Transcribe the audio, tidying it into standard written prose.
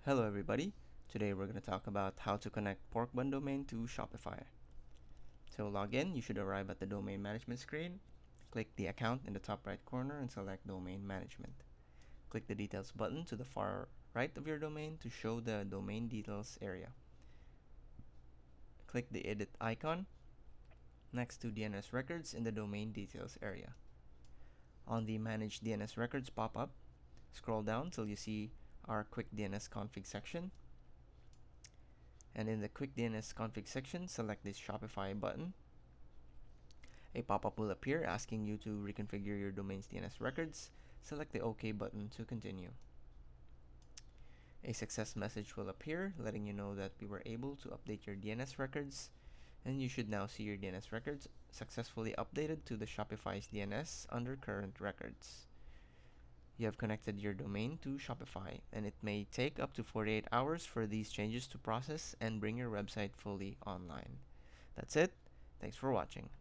Hello everybody, today we're going to talk about how to connect Porkbun domain to Shopify. To log in, you should arrive at the domain management screen. Click the account in the top right corner and select domain management. Click the details button to the far right of your domain to show the domain details area. Click the edit icon next to DNS records in the domain details area. On the manage DNS records pop-up, scroll down till you see our quick DNS config section. And in the quick DNS config section, select this Shopify button. A pop-up will appear asking you to reconfigure your domain's DNS records. Select the OK button to continue. A success message will appear letting you know that we were able to update your DNS records, and you should now see your DNS records successfully updated to the Shopify's DNS under current records. You have connected your domain to Shopify, and it may take up to 48 hours for these changes to process and bring your website fully online. That's it. Thanks for watching.